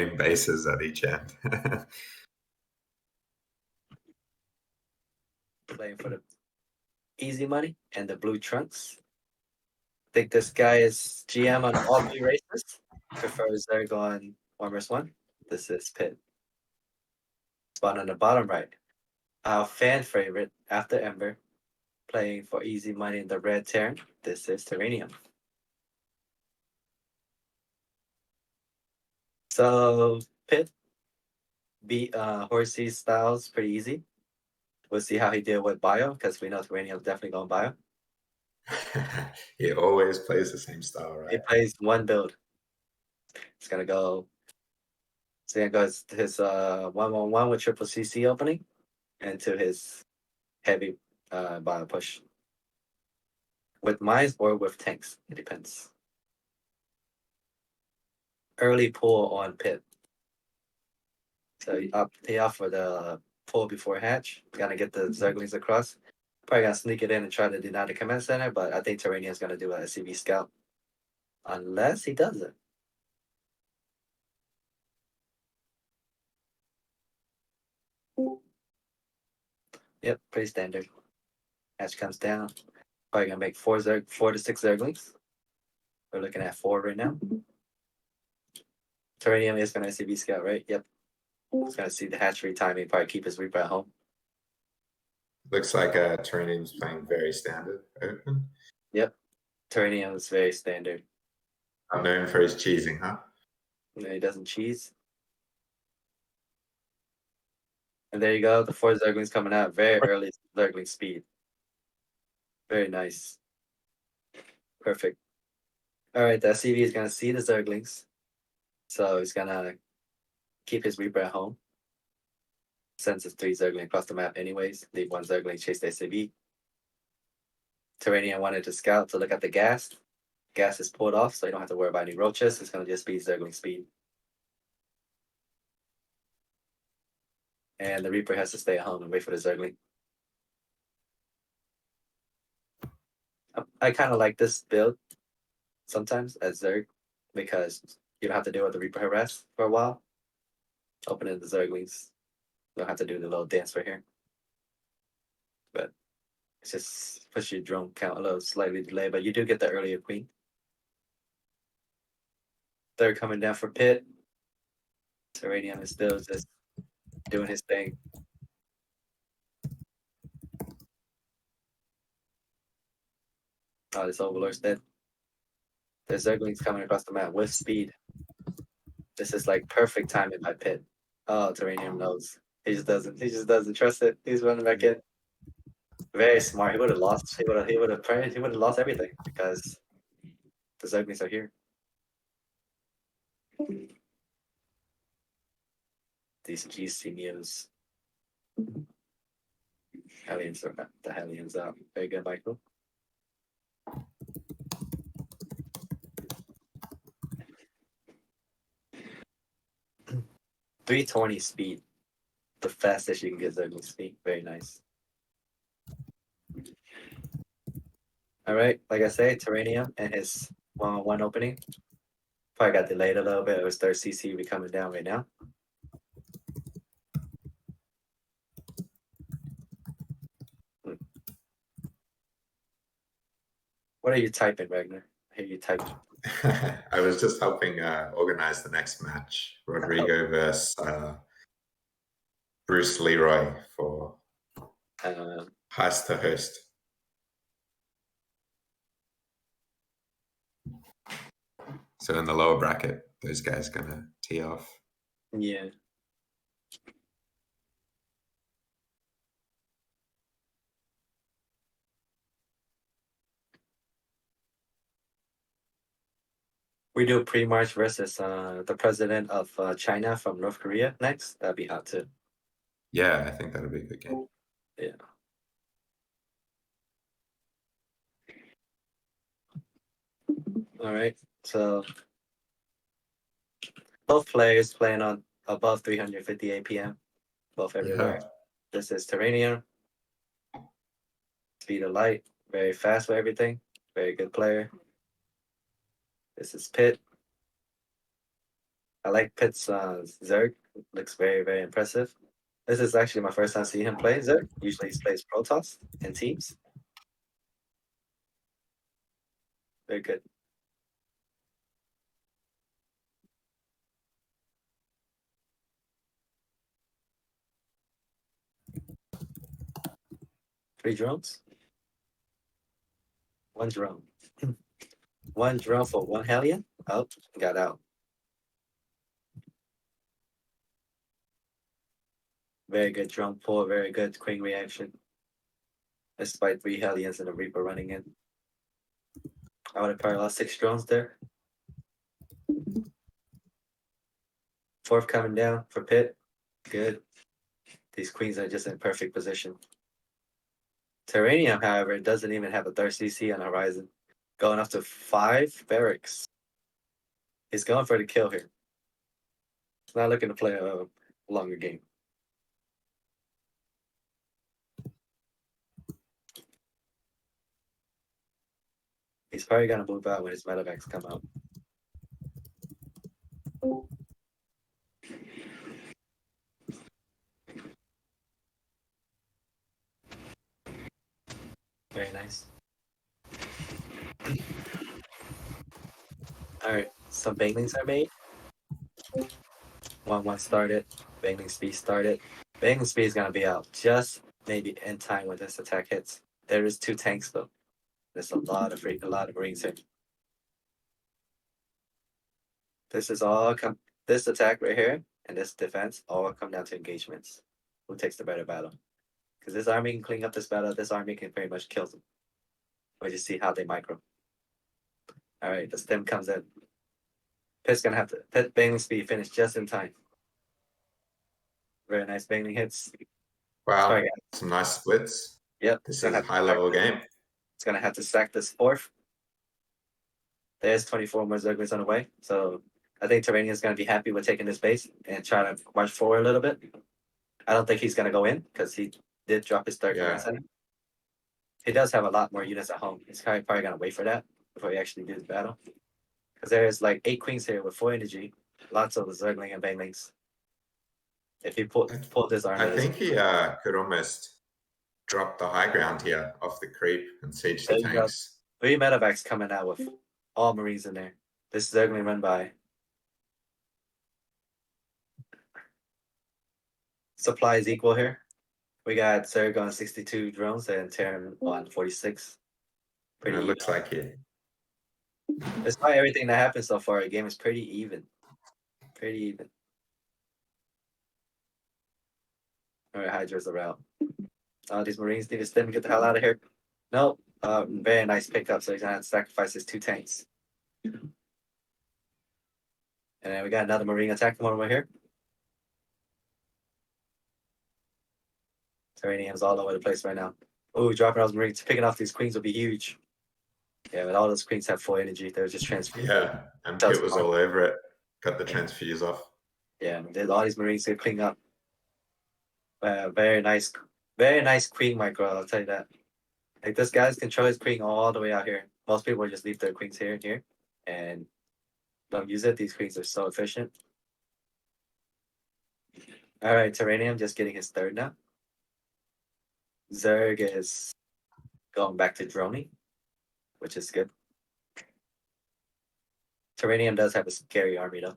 gaining bases at each end. Playing for the easy money and the blue trunks. Think this guy is GM on all three races. Prefers Zerg on 1 vs 1. This is Pit. Spot on the bottom right. Our fan favorite after Ember. Playing for easy money in the red Terran. This is Terranium. So Pit beat Horsey's styles pretty easy. We'll see how he did with Bio, because we know Terranium's definitely going Bio. He always plays the same style, He right? plays one build. It's gonna go. So he goes his 1-1-1 with triple CC opening, into his heavy bio push with mines or with tanks. It depends. Early pull on Pit. So he off for the pull before hatch. Gonna get the Zerglings across. Probably gonna sneak it in and try to deny the command center, but I think Terranium's gonna do a CV scout. Unless he doesn't. Yep, pretty standard. Hatch comes down. Probably gonna make 4 to 6 Zerglings. We're looking at 4 right now. Terranium is gonna CV scout, right? Yep. He's gonna see the hatchery timing, probably keep his Reaper at home. Looks like Terranium's playing very standard open. Yep. Terranium is very standard. I'm known for his cheesing, huh? And he doesn't cheese. And there you go, the 4 Zerglings coming out. Very early Zergling speed. Very nice. Perfect. Alright, the CV is gonna see the Zerglings. So he's gonna keep his Reaper at home. Sends his 3 Zergling across the map anyways. Leave 1 Zergling chase the SCV. Terranium wanted to scout to look at the gas. Gas is pulled off, so you don't have to worry about any roaches. It's gonna just be Zergling speed. And the Reaper has to stay at home and wait for the Zergling. I kind of like this build sometimes as Zerg because you don't have to deal with the Reaper harass for a while. Opening the Zerglings. You don't have to do the little dance right here. But it's just push your drone count a little slightly delayed, but you do get the earlier queen. Third coming down for Pit. Terranium is still just doing his thing. Oh, this Overlord's dead. There's Zerglings coming across the map with speed. This is like perfect timing by Pit. Oh, Terranium knows. He just doesn't trust it. He's running back in. Very smart. He would have lost. He would have lost everything because the Zerglings are here. These GC news. Hellions are the Hellions out. Very good, Michael. .320 speed. The fastest you can get Zergling speed. Very nice. Alright, like I say, Terranium and his 1-on-1 opening. Probably got delayed a little bit. It was 3rd CC will be coming down right now. What are you typing, Ragnar? I hear you typing. I was just helping organize the next match. Rodrigo versus Bruce Leroy for host to host. So in the lower bracket, those guys gonna tee off. Yeah. We do pre-March versus the president of China from North Korea next. That'd be hot too. Yeah, I think that'll be a good game. Yeah. All right. So both players playing on above 350 APM. Both everywhere. Yeah. This is Terranium. Speed of light. Very fast for everything. Very good player. This is Pit. I like Pitt's Zerg. Looks very, very impressive. This is actually my first time seeing him play Zerg. Usually he plays Protoss in teams. Very good. Three drones. One drone. One drone for one Hellion. Oh, got out. Very good drone pull. Very good Queen reaction. Despite three Hellions and a Reaper running in. I would have probably lost 6 drones there. Fourth coming down for Pitt. Good. These queens are just in perfect position. Terranium, however, doesn't even have a third CC on the horizon. Going up to 5 barracks. He's going for the kill here. He's not looking to play a longer game. He's probably gonna move out when his medevacs come out. Very nice. Alright, some banglings are made. 1-1 started. Bangling speed started. Bangling speed is gonna be out just maybe in time when this attack hits. There is 2 tanks though. There's a lot of marines here. This is all this attack right here and this defense all come down to engagements. Who takes the better battle? Because this army can clean up this battle, this army can pretty much kill them. We just see how they micro. Alright, the stem comes in. Pitt's gonna have to Pitt bangling speed finish just in time. Very nice bangling hits. Wow, Sorry, some nice splits. yep. This is a high-level game. It's gonna have to stack this 4th. There's 24 more Zerglings on the way, so I think Terranium is gonna be happy with taking this base and try to march forward a little bit. I don't think he's gonna go in because he did drop his 3rd command center. He does have a lot more units at home. He's probably gonna wait for that before he actually do the battle. Because there's like 8 queens here with 4 energy, lots of Zergling and banglings. If he pulled this army, I think he could almost drop the high ground here off the creep and siege the tanks. 3 medevacs coming out with all marines in there. This is Zergling run by. Supply is equal here. We got Zerg on 62 drones and Terran on 46. Pretty it looks like it. Despite everything that happened so far, the game is pretty even. Pretty even. Alright, Hydra's the route. These Marines need to stem and get the hell out of here. Nope. Very nice pickup, so he's gonna have to sacrifice his 2 tanks. And then we got another Marine attacking one over here. Terranium's all over the place right now. Oh, dropping those Marines, picking off these queens will be huge. Yeah, but all those queens have 4 energy. They're just transferred. Yeah, and Pitt was all over it. Cut the transfuse off. Yeah, all these Marines are cleaning up. Very nice queen micro, I'll tell you that. Like this guy's control his queen all the way out here. Most people just leave their queens here and here and don't use it. These queens are so efficient. Alright, Terranium just getting his 3rd now. Zerg is going back to droning, which is good. Terranium does have a scary army though.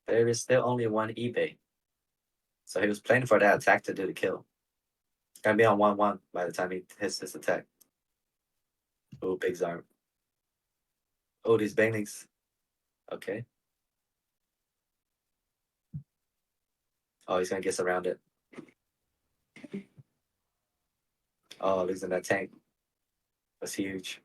There is still only 1 eBay. So he was planning for that attack to do the kill. Gonna be on 1-1 by the time he hits this attack. Oh, big Zarm. Oh, these banglings. Okay. Oh, he's gonna get surrounded. Oh, losing that tank. That's huge.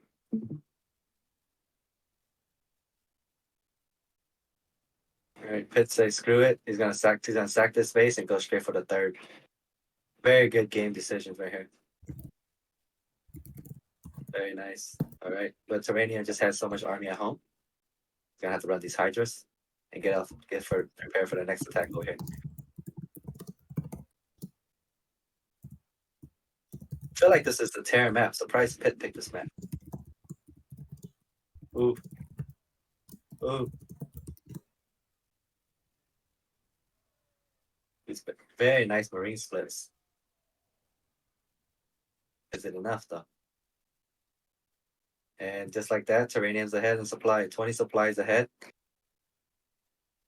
Alright, Pitt says screw it. He's gonna sack this base and go straight for the 3rd. Very good game decisions right here. Very nice. Alright. But Terranium just has so much army at home. He's gonna have to run these Hydras and prepare for the next attack over here. feel like this is the Terran map. Surprised Pit picked this map. Ooh. Ooh. These very nice marine splits. Is it enough though? And just like that, Terranium's ahead in supply. 20 supplies ahead.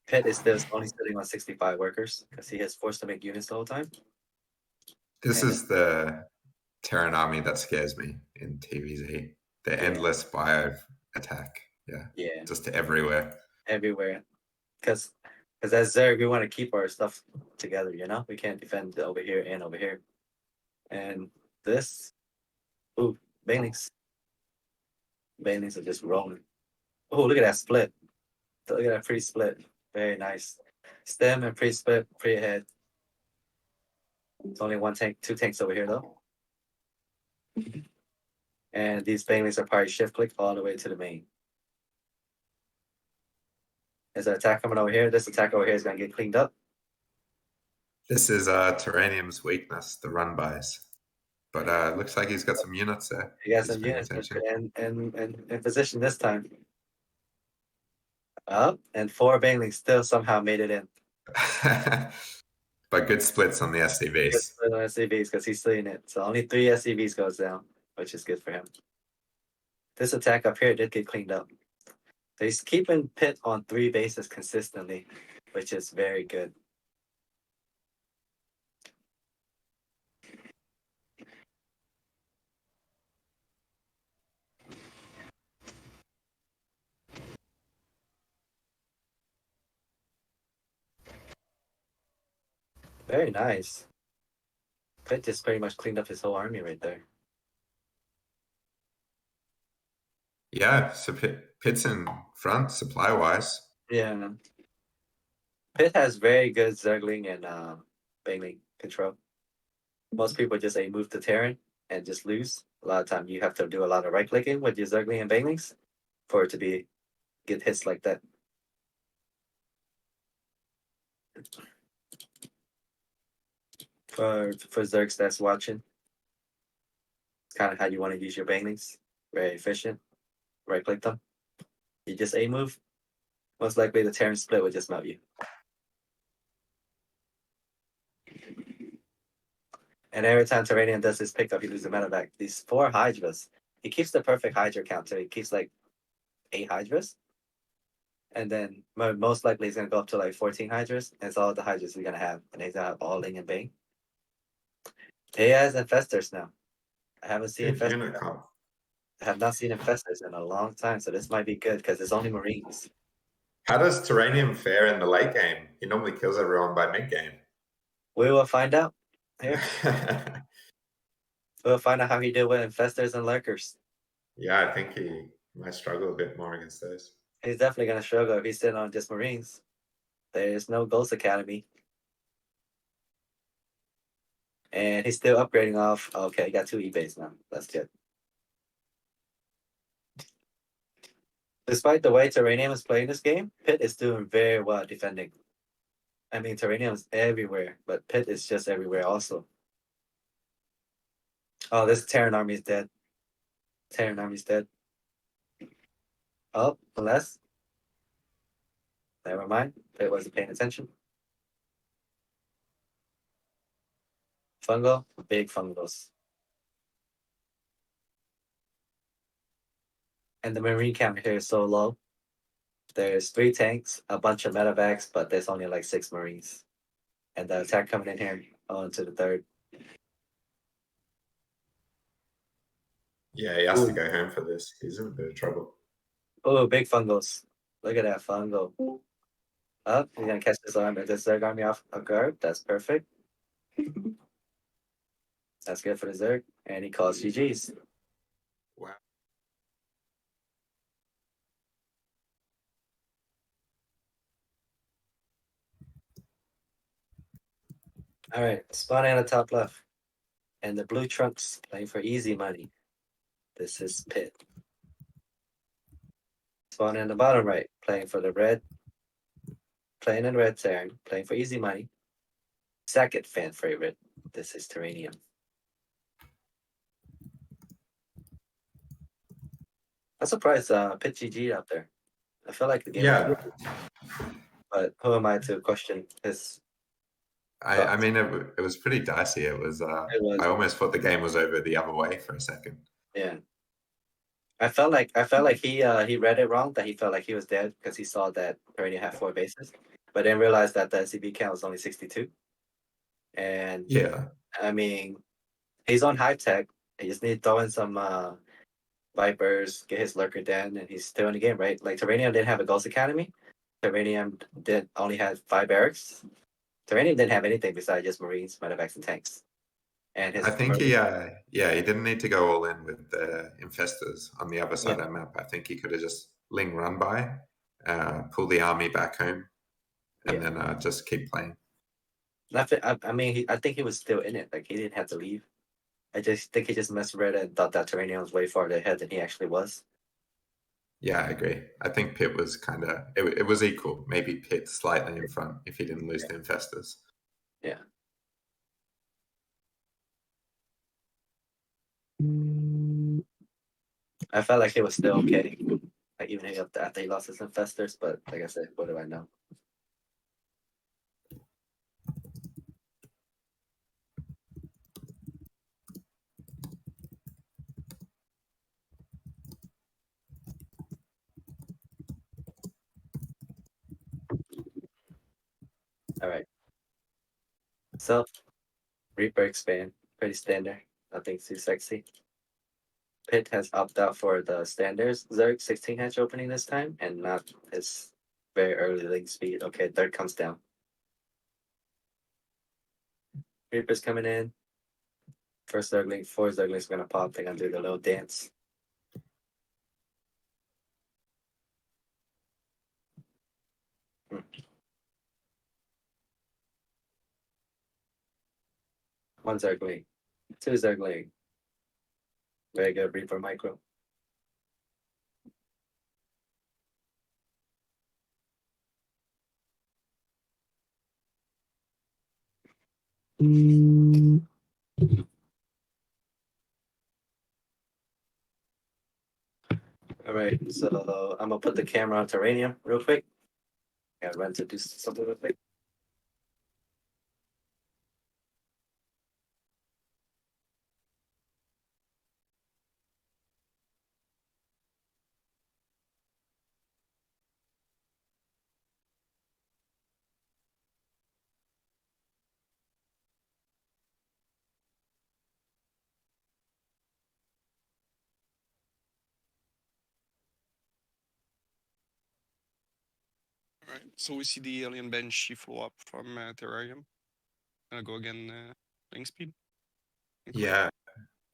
Pit is still only sitting on 65 workers because he is forced to make units the whole time. This is the Terran army that scares me in TVZ. The endless bio attack. Yeah. Just everywhere. Everywhere. Because as Zerg, we want to keep our stuff together, you know? We can't defend over here and over here. And this, ooh, Banelings. Banelings are just rolling. Oh, look at that split. Look at that pre-split. Very nice. Stem and pre-split, pre-ahead. It's only one tank, two tanks over here though. And these Banelings are probably shift click all the way to the main. There's an attack coming over here. This attack over here is going to get cleaned up. This is Terranium's weakness, the run bys. But it looks like he's got some units there. He got some units and in position this time. Up, and 4 Banelings still somehow made it in. But good splits on the SCVs. Good split on SCVs because he's seeing it. So only 3 SCVs goes down, which is good for him. This attack up here did get cleaned up. So he's keeping Pit on 3 bases consistently, which is very good. Very nice. Pit just pretty much cleaned up his whole army right there. Yeah, so Pit's in front supply-wise. Yeah. Pit has very good Zergling and Baneling control. Most people just say move to Terran and just lose. A lot of time you have to do a lot of right-clicking with your Zergling and Banelings for it to get hits like that. For Zergs that's watching, it's kind of how you want to use your Banelings. Very efficient. Right-click them. You just A move. Most likely the Terran split would just melt you. And every time Terranium does his pickup, he loses a meta back. These 4 Hydras. He keeps the perfect Hydra count, so he keeps like 8 Hydras. And then most likely he's gonna go up to like 14 Hydras. And it's all the Hydras we're gonna have. And he's gonna have all Ling and Bane. He has Infestors now. I haven't seen Infestors. I have not seen Infestors in a long time, so this might be good because it's only Marines. How does Terranium fare in the late game? He normally kills everyone by mid-game. We will find out here. We'll find out how he did with Infestors and Lurkers. Yeah, I think he might struggle a bit more against those. He's definitely going to struggle if he's sitting on just Marines. There's no Ghost Academy. And he's still upgrading off. Okay, he got 2 eBays now. That's good. Despite the way Terranium is playing this game, Pit is doing very well defending. I mean, Terranium is everywhere, but Pit is just everywhere also. Oh, this Terran army is dead. Terran army's dead. Oh, unless. Never mind. Pit wasn't paying attention. Fungal, big fungals. And the Marine count here is so low. There's 3 tanks, a bunch of medevacs, but there's only like 6 Marines. And the attack coming in here on to the 3rd. Yeah, he has to go home for this. He's in a bit of trouble. Oh, big fungals. Look at that fungal. Up, he's gonna catch this Zerg army off guard. That's perfect. That's good for the Zerg. And he calls GG's. Wow. All right, spawn in the top left. And the blue trunks playing for easy money. This is Pit. Spawn in the bottom right, playing for the red. Playing in red Terran, playing for easy money. Second fan favorite. This is Terranium. I'm surprised Pitt GG out there. I feel like the game was Yeah, good, but who am I to question his I thoughts? mean, it was pretty dicey. It was. It I was, almost thought the game was over the other way for a second. yeah. I felt like he read it wrong, that he felt like he was dead because he saw that Terranium had 4 bases, but then realized that the SCB count was only 62. And Yeah, I mean, he's on high tech. He just need to throw in some Vipers, get his lurker down, and he's still in the game, right? Like Terranium didn't have a Ghost Academy. Terranium did only had 5 barracks. Terranium didn't have anything besides just Marines, medevacs, and tanks. And I his think Marine, he didn't need to go all in with the infestors on the other yeah, side of the map. I think he could have just ling run by, pull the army back home, and yeah. then just keep playing. I mean, I think he was still in it. Like he didn't have to leave. I just think he just misread it and thought that Terranium was way farther ahead than he actually was. Yeah, I agree. I think Pitt was kind of it was equal. Maybe Pitt slightly in front if he didn't lose Yeah, the infestors. yeah. I felt like it was still okay. Like even after he lost his infestors, but like I said, what do I know? All right. So Reaper expand, pretty standard. Nothing too sexy. Pitt has opted out for the standards Zerg 16 hatch opening this time and not his very early link speed. Okay, third comes down. Reaper's coming in. First Zergling, 4 Zerglings gonna pop. They're gonna do the little dance. Hmm. 1 Zergling, 2 Zergling. Very good Reaper micro. All right, so I'm gonna put the camera on Terranium real quick. I gotta run to do something real quick. All right, so we see the alien Banshee follow up from Terrarium. Gonna go again, link speed. Yeah,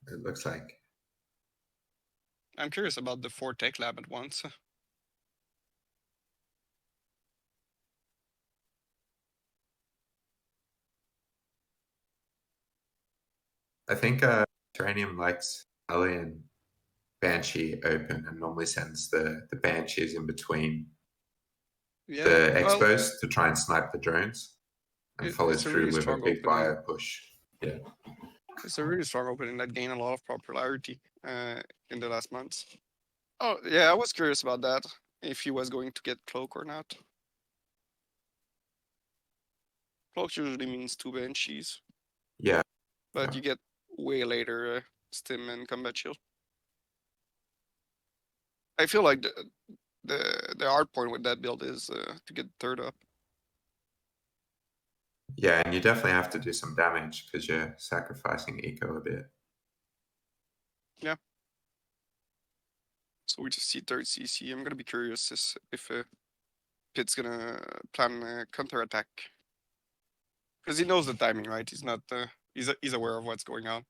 it looks like. I'm curious about the 4 tech lab at once. I think Terranium likes Alien Banshee open and normally sends the Banshees in between Yeah, the well, expos to try and snipe the drones and follows it's a really through with a strong big opening. bio push. Yeah. It's a really strong opening that gained a lot of popularity in the last months. Oh, yeah, I was curious about that. If he was going to get Cloak or not. Cloak usually means 2 Banshees, Yeah. but you get way later Stim and Combat Shield. I feel like the hard point with that build is to get third up. Yeah, and you definitely have to do some damage because you're sacrificing eco a bit. Yeah. So we just see third CC. I'm gonna be curious if Pitt's gonna plan a counter attack because he knows the timing, right? He's not he's aware of what's going on.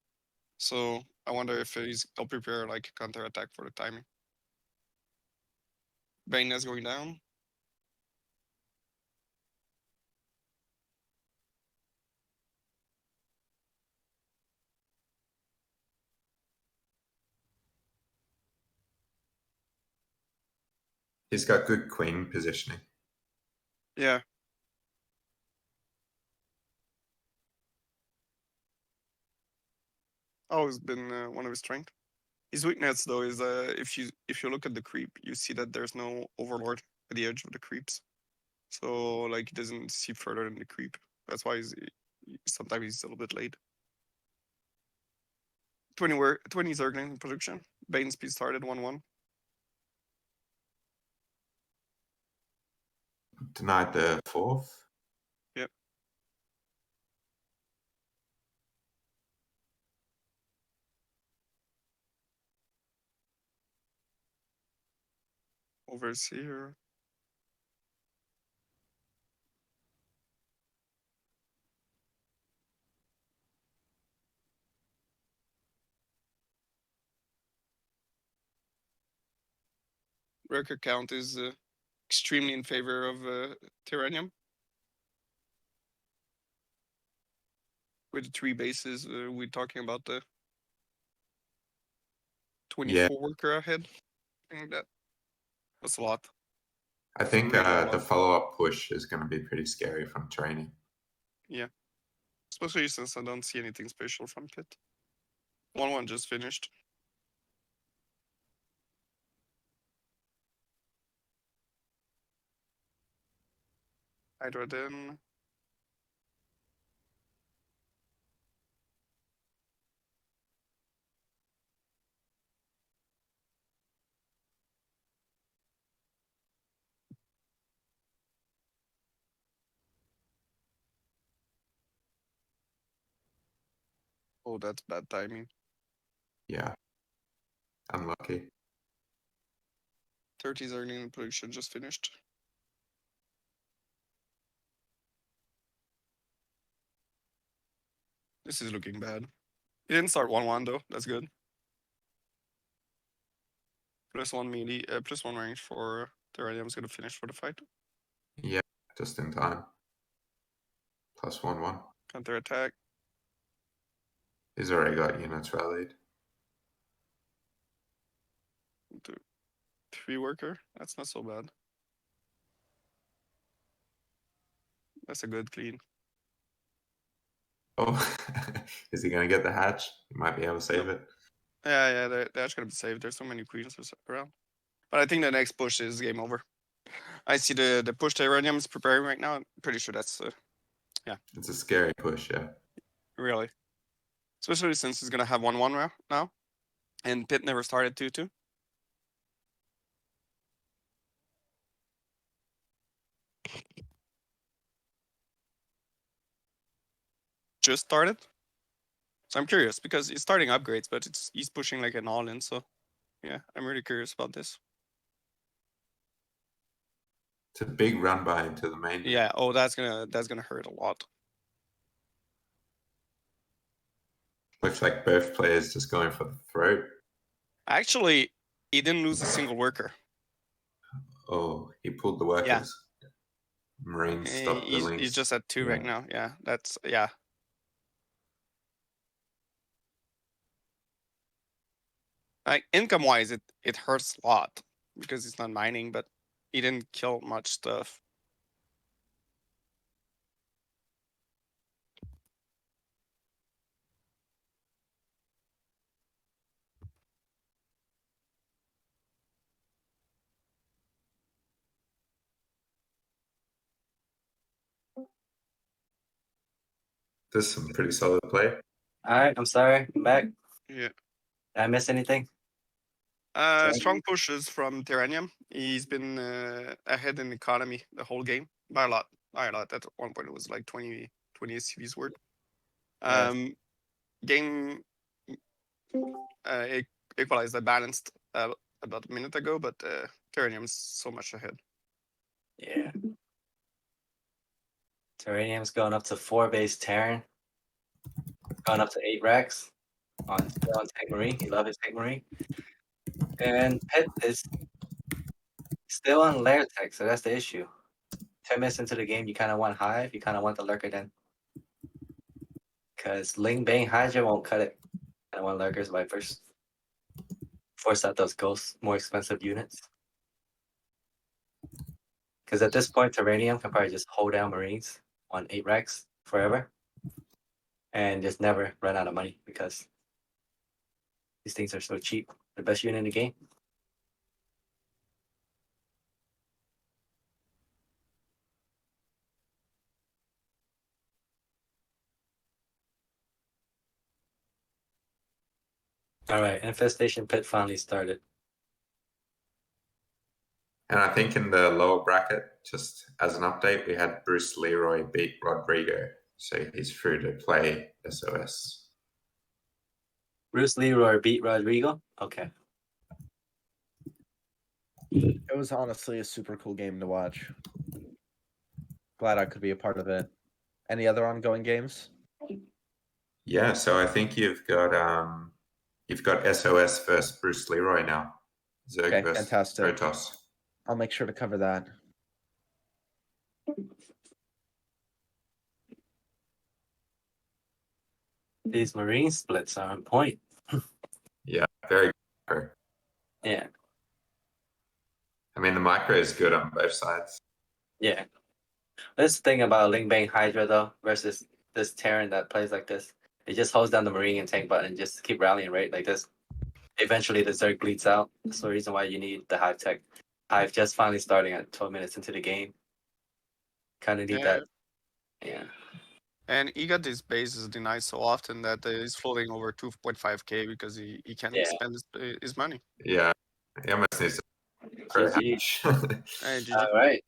So I wonder if he'll prepare like a counter attack for the timing. Bane is going down. He's got good queen positioning. Yeah. Always been one of his strengths. His weakness though is if you look at the creep, you see that there's no overlord at the edge of the creeps, so like he doesn't see further than the creep. That's why sometimes he's a little bit late. 20 Zergling in production. Bane speed started 1-1. Denied the 4th. Yep. Overseer. Record count is extremely in favor of Terranium. With the 3 bases, we're talking about the 24 worker ahead. I think that's a lot. I think the follow-up push is going to be pretty scary from Terranium. Yeah. Especially since I don't see anything special from Pit. 1-1 just finished. Hydra then. Oh, that's bad timing. Yeah. Unlucky. 30s earning in production just finished. This is looking bad. He didn't start 1-1 though. That's good. +1 melee, +1 range for Terranium's gonna finish for the fight. Yeah, just in time. +1/1. Counter attack. He's already got units rallied. 3 worker. That's not so bad. That's a good clean. Oh, is he going to get the hatch? He might be able to save it. Yeah, they're actually gonna be saved. There's so many queens around. But I think the next push is game over. I see the push Terranium is preparing right now. I'm pretty sure that's yeah. It's a scary push, yeah. Really. Especially since he's gonna have 1-1 now. And Pit never started 2-2. Just started. So I'm curious because he's starting upgrades, but he's pushing like an all-in, so yeah, I'm really curious about this. It's a big run by into the main. Yeah, oh that's gonna hurt a lot. Looks like both players just going for the throat. Actually, he didn't lose a single worker. Oh, he pulled the workers. Yeah. Marines stopped buildings. He's just at 2 right now. Yeah, that's yeah. Like income wise, it hurts a lot because he's not mining, but he didn't kill much stuff. This is some pretty solid play. Alright, I'm sorry. I'm back. Yeah. Did I miss anything? Strong pushes from Terranium. He's been ahead in economy the whole game by a lot. By a lot. At one point, it was like 20 SCVs worth. Game equalized. I balanced about a minute ago, but Terranium's so much ahead. Yeah. Terranium's going up to 4 base Terran. Going up to 8 racks on Tank Marine. He loves his Tank Marine. And Pit is still on lair tech, so that's the issue. 10 minutes into the game, you kind of want Hive. You kind of want the Lurker then. Because Ling Bane Hydra won't cut it. I want Lurkers, Vipers. Force out those ghosts, more expensive units. Because at this point, Terranium can probably just hold down Marines on 8 racks forever. And just never run out of money because These things are so cheap. The best unit in the game. All right, Infestation Pit finally started. And I think in the lower bracket, just as an update, we had Bruce Leroy beat Rodrigo. So he's through to play SOS. Bruce Leroy beat Rodrigo? Okay. It was honestly a super cool game to watch. Glad I could be a part of it. Any other ongoing games? Yeah, so I think you've got SOS versus Bruce Leroy now. Zerg Okay, versus fantastic. Protoss. I'll make sure to cover that. These Marine splits are on point. Yeah, very good. Yeah. I mean, the micro is good on both sides. Yeah. This thing about Ling Bang Hydra though versus this Terran that plays like this. It just holds down the Marine and tank button and just keep rallying, right? Like this. Eventually the Zerg bleeds out. That's the reason why you need the Hive tech. Hive just finally starting at 12 minutes into the game. Kinda need that. Yeah. And he got his bases denied so often that he's floating over 2.5k because he can't spend his money. Yeah, he almost needs to GG. Hey, GG. All right.